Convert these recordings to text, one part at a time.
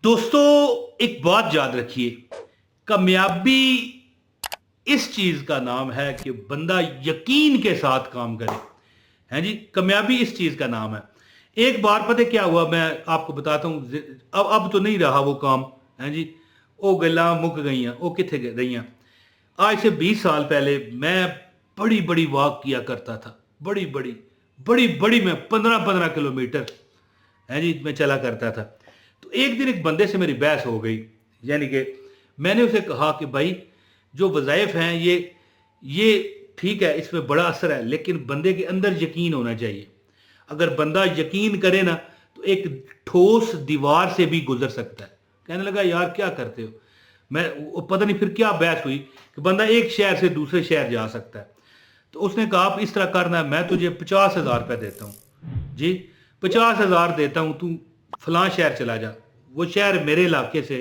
दोस्तों, एक बात याद रखिए। कामयाबी इस चीज का नाम है कि बंदा यकीन के साथ काम करे। है जी, कामयाबी इस चीज का नाम है। एक बार पता है क्या हुआ, मैं आपको बताता हूँ। अब तो नहीं रहा वो काम। है जी, वो गल्ला मुक गई वो कितने रही। आज से 20 साल पहले मैं बड़ी बड़ी वॉक किया करता था। बड़ी बड़ी बड़ी बड़ी मैं 15-15 किलोमीटर, है जी, मैं चला करता था। तो एक दिन एक बंदे से मेरी बहस हो गई। यानी कि मैंने उसे कहा कि भाई, जो वज़ाइफ हैं ये ठीक है, इसमें बड़ा असर है, लेकिन बंदे के अंदर यकीन होना चाहिए। अगर बंदा यकीन करे ना, तो एक ठोस दीवार से भी गुजर सकता है। कहने लगा, यार क्या करते हो। मैं वो पता नहीं फिर क्या बहस हुई कि बंदा एक शहर से दूसरे शहर जा सकता है। तो उसने कहा, आप इस तरह करना है, मैं तुझे 50,000 रुपये देता हूँ जी, 50,000 देता हूँ, तू फलां शहर चला जा। वो शहर मेरे इलाके से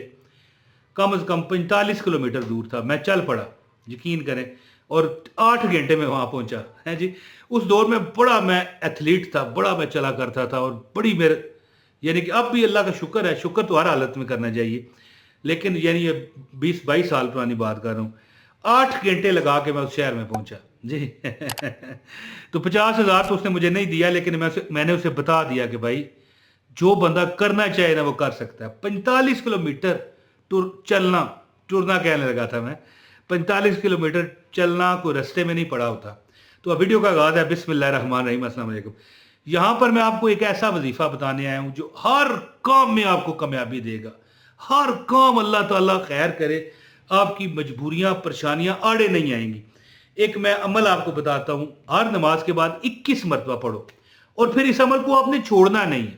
कम 45 किलोमीटर दूर था। मैं चल पड़ा, यकीन करें, और 8 घंटे में वहाँ पहुँचा। है जी, उस दौर में बड़ा मैं एथलीट था, बड़ा मैं चला करता था, और बड़ी मेरे, यानी कि अब भी अल्लाह का शुक्र है, शुक्र तो हर हालत में करना चाहिए, लेकिन यानी ये 20-22 साल पुरानी बात कर रहा हूँ। 8 घंटे लगा के मैं उस शहर में पहुंचा जी। तो 50,000 तो उसने मुझे नहीं दिया, लेकिन मैंने उसे बता दिया कि भाई, जो बंदा करना चाहे ना वो कर सकता है। 45 किलोमीटर चलना, टुरना कहने लगा था मैं। 45 किलोमीटर चलना कोई रास्ते में नहीं पड़ा होता। तो अब वीडियो का आगाज है, बिस्मिल्लाह रहमान रहीम, अस्सलाम वालेकुम। यहाँ पर मैं आपको एक ऐसा वजीफा बताने आया हूँ जो हर काम में आपको कामयाबी देगा। हर काम अल्लाह ताला खैर करे, आपकी मजबूरियां परेशानियां आड़े नहीं आएंगी। एक मैं अमल आपको बताता हूँ, हर नमाज के बाद 21 मरतबा पढ़ो, और फिर इस अमल को आपने छोड़ना नहीं है,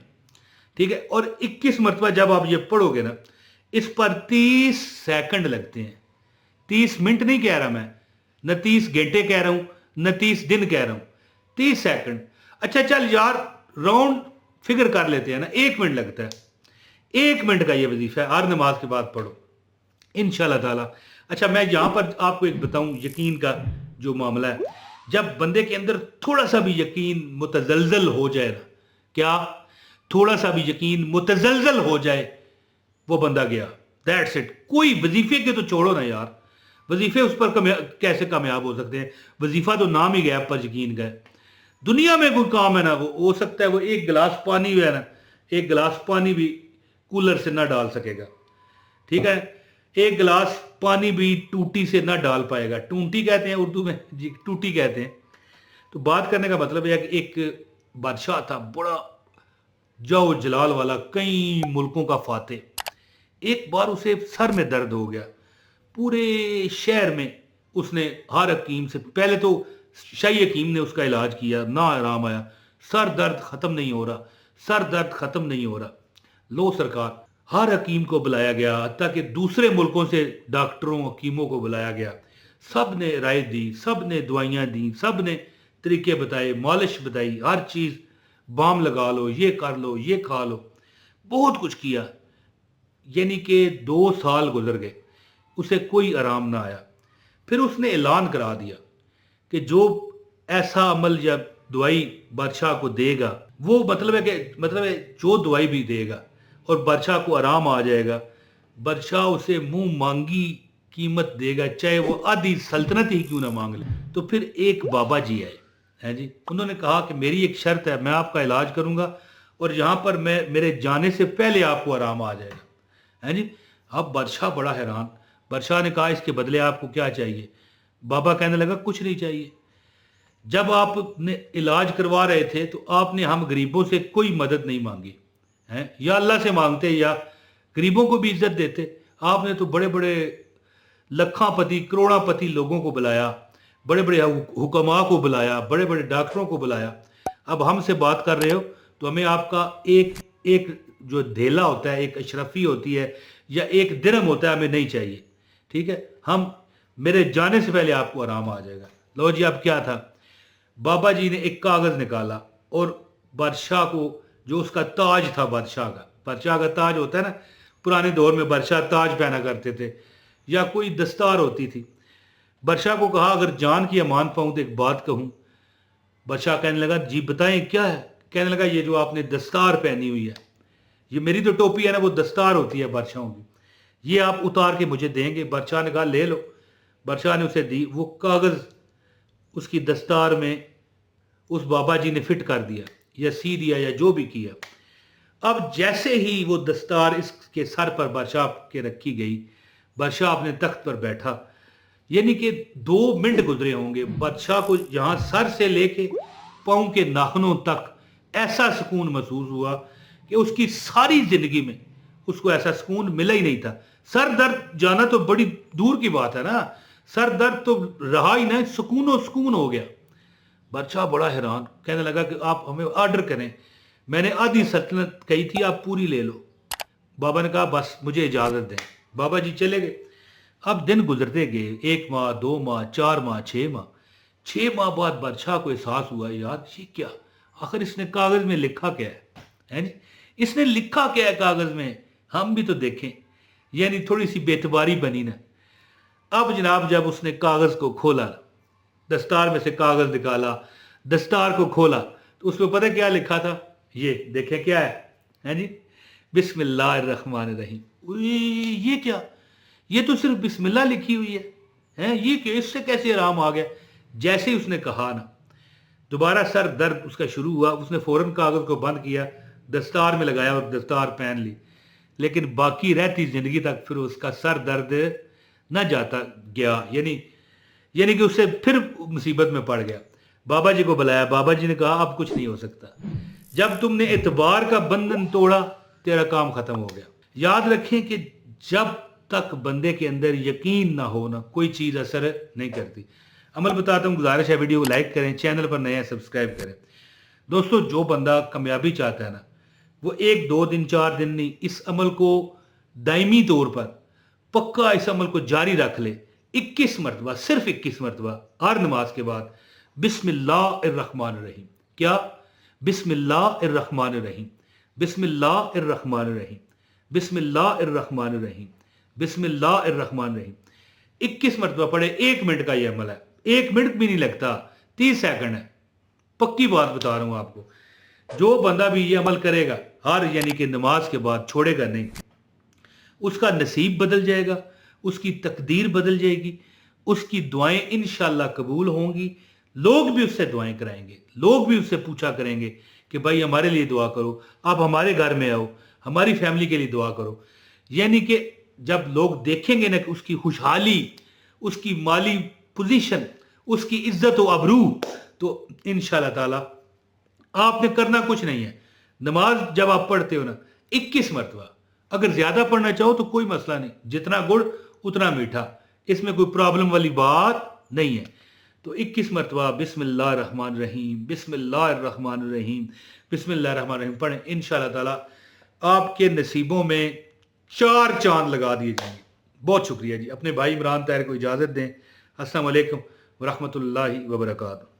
ठीक है। और 21 मरतबा जब आप ये पढ़ोगे ना, इस पर 30 सेकंड लगते हैं। 30 मिनट नहीं कह रहा मैं, न 30 घंटे कह रहा हूं, न 30 दिन कह रहा हूं, 30 सेकंड। अच्छा चल यार, राउंड फिगर कर लेते हैं ना, 1 मिनट लगता है। 1 मिनट का ये वजीफा है, हर नमाज के बाद पढ़ो इंशाल्लाह ताला। अच्छा, मैं यहां पर आपको एक बताऊं, यकीन का जो मामला है, जब बंदे के अंदर थोड़ा सा भी यकीन मुतजलजल हो जाए ना, क्या, थोड़ा सा भी यकीन मुतजलजल हो जाए, वो बंदा गया। That's it. कोई वजीफे के तो छोड़ो ना यार, वजीफे उस पर कैसे कामयाब हो सकते हैं। वजीफा तो नाम ही गया, पर यकीन गए। दुनिया में कोई काम है ना, वो हो सकता है वो एक गिलास पानी है ना, एक गिलास पानी भी कूलर से ना डाल सकेगा, ठीक है। एक गिलास पानी भी टूटी से ना डाल पाएगा। टूटी कहते हैं उर्दू में जी, टूटी कहते हैं। तो बात करने का मतलब यह है कि एक बादशाह था, बड़ा जाओ जलाल वाला, कई मुल्कों का फातेह। एक बार उसे सर में दर्द हो गया। पूरे शहर में उसने हर हकीम से, पहले तो शाही हकीम ने उसका इलाज किया, ना आराम आया। सर दर्द खत्म नहीं हो रहा, सर दर्द खत्म नहीं हो रहा। लो सरकार, हर हकीम को बुलाया गया, हत्ता कि दूसरे मुल्कों से डॉक्टरों हकीमों को बुलाया गया। सब ने राय दी, सब ने दवाइयाँ दी, सब ने तरीके बताए, मालिश बताई, हर चीज़, बाम लगा लो, ये कर लो, ये खा लो, बहुत कुछ किया। यानी कि 2 साल गुजर गए, उसे कोई आराम ना आया। फिर उसने ऐलान करा दिया कि जो ऐसा अमल या दवाई बादशाह को देगा, वो मतलब है कि, मतलब है जो दवाई भी देगा और बादशाह को आराम आ जाएगा, बादशाह उसे मुंह मांगी कीमत देगा, चाहे वो आधी सल्तनत ही क्यों ना मांग ले। तो फिर एक बाबा जी आए, हैं जी, उन्होंने कहा कि मेरी एक शर्त है, मैं आपका इलाज करूंगा, और यहाँ पर मैं, मेरे जाने से पहले आपको आराम आ जाएगा। है जी। अब बादशाह बड़ा हैरान। बादशाह ने कहा, इसके बदले आपको क्या चाहिए। बाबा कहने लगा, कुछ नहीं चाहिए। जब आपने इलाज करवा रहे थे तो आपने हम गरीबों से कोई मदद नहीं मांगी है, या अल्लाह से मांगते या गरीबों को भी इज्जत देते। आपने तो बड़े बड़े लखापति करोड़ापति लोगों को बुलाया, बड़े बड़े हुक्मा को बुलाया, बड़े बड़े डॉक्टरों को बुलाया। अब हमसे बात कर रहे हो तो हमें आपका एक एक जो धेला होता है, एक अशरफी होती है, या एक दिरहम होता है, हमें नहीं चाहिए, ठीक है। हम, मेरे जाने से पहले आपको आराम आ जाएगा। लो जी, अब क्या था, बाबा जी ने एक कागज निकाला और बादशाह को, जो उसका ताज था, बादशाह का ताज होता है ना, पुराने दौर में बादशाह ताज पहना करते थे, या कोई दस्तार होती थी। बादशाह को कहा, अगर जान की अमान पाऊं तो एक बात कहूं। बादशाह कहने लगा, जी बताएं क्या है। कहने लगा, ये जो आपने दस्तार पहनी हुई है, ये मेरी तो टोपी है ना, वो दस्तार होती है बादशाहों की, ये आप उतार के मुझे देंगे। बादशाह ने कहा ले लो। बादशाह ने उसे दी। वो कागज़ उसकी दस्तार में उस बाबा जी ने फिट कर दिया या सी दिया या जो भी किया। अब जैसे ही वो दस्तार इसके सर पर बादशाह के रखी गई, बादशाह अपने तख्त पर बैठा, यानी कि 2 मिनट गुजरे होंगे, बादशाह को यहाँ सर से लेके पाँव के नाखूनों तक ऐसा सुकून महसूस हुआ कि उसकी सारी जिंदगी में उसको ऐसा सुकून मिला ही नहीं था। सर दर्द जाना तो बड़ी दूर की बात है ना, सर दर्द तो रहा ही ना, सुकून हो गया। बादशाह बड़ा हैरान, कहने लगा कि आप हमें ऑर्डर करें, मैंने आधी सल्तनत कही थी, आप पूरी ले लो। बाबा ने कहा बस मुझे इजाज़त दें। बाबा जी चले गए। अब दिन गुजरते गए, 1 माह, 2 माह, 4 माह, 6 माह। 6 माह बाद बादशाह को एहसास हुआ, यार ये क्या, आखिर इसने कागज़ में लिखा क्या है जी, इसने लिखा क्या है कागज़ में, हम भी तो देखें। यानी थोड़ी सी बेतबारी बनी ना। अब जनाब जब उसने कागज़ को खोला, दस्तार में से कागज़ निकाला, दस्तार को खोला, तो उसमें पता क्या लिखा था, ये देखें क्या है जी, बिस्मिल्लाहिर्रहमानिर्रहीम। ये क्या, ये तो सिर्फ बिस्मिल्लाह लिखी हुई है ये कि इससे कैसे आराम आ गया। जैसे ही उसने कहा ना, दोबारा सर दर्द उसका शुरू हुआ। उसने फौरन कागज़ को बंद किया, दस्तार में लगाया और दस्तार पहन ली। लेकिन बाकी रहती ज़िंदगी तक फिर उसका सर दर्द न जाता गया, यानी कि उससे फिर मुसीबत में पड़ गया। बाबा जी को बुलाया। बाबा जी ने कहा अब कुछ नहीं हो सकता, जब तुमने एतबार का बंधन तोड़ा तेरा काम खत्म हो गया। याद रखें कि जब तक बंदे के अंदर यकीन ना हो ना, कोई चीज़ असर नहीं करती। अमल बताता हूँ, गुजारिश है वीडियो को लाइक करें, चैनल पर नए हैं सब्सक्राइब करें। दोस्तों जो बंदा कामयाबी चाहता है ना, वो 1 2 दिन 4 दिन नहीं, इस अमल को दायमी तौर पर पक्का इस अमल को जारी रख ले। 21 मरतबा, सिर्फ 21 मरतबा हर नमाज के बाद बिस्मिल्लाहिर्रहमानिर्रहीम। क्या, बिस्मिल्लाहिर्रहमानिर्रहीम, बिस्मिल्लाहिर्रहमानिर्रहीम, बिस्मिल्लाहिर्रहमानिर्रहीम, बिस्मिल्लाहिर्रहमानिर्रहीम 21 मरतबा पढ़े। 1 मिनट का ये अमल है, 1 मिनट भी नहीं लगता, 30 सेकंड है। पक्की बात बता रहा हूं आपको, जो बंदा भी ये अमल करेगा हर यानी कि नमाज के बाद, छोड़ेगा नहीं, उसका नसीब बदल जाएगा, उसकी तकदीर बदल जाएगी, उसकी दुआएं इंशाल्लाह कबूल होंगी। लोग भी उससे दुआएं कराएंगे, लोग भी उससे पूछा करेंगे कि भाई हमारे लिए दुआ करो, आप हमारे घर में आओ, हमारी फैमिली के लिए दुआ करो। यानी कि जब लोग देखेंगे ना कि उसकी खुशहाली, उसकी माली पोजीशन, उसकी इज्जत व अबरू, तो इंशाल्लाह ताला आपने करना कुछ नहीं है। नमाज जब आप पढ़ते हो ना 21 मरतबा, अगर ज्यादा पढ़ना चाहो तो कोई मसला नहीं, जितना गुड़ उतना मीठा, इसमें कोई प्रॉब्लम वाली बात नहीं है। तो 21 मरतबा बिस्मिल्लाहिर्रहमानिर्रहीम, बिस्मिल्लाहिर्रहमानिर्रहीम, बिस्मिल्लाहिर्रहमानिर्रहीम पढ़ें। इंशाल्लाह ताला आपके नसीबों में 4 चांद लगा दिए जाएंगे। बहुत शुक्रिया जी। अपने भाई इमरान ताहिर को इजाज़त दें। अस्सलाम वालेकुम व रहमतुल्लाहि व बरकातहू।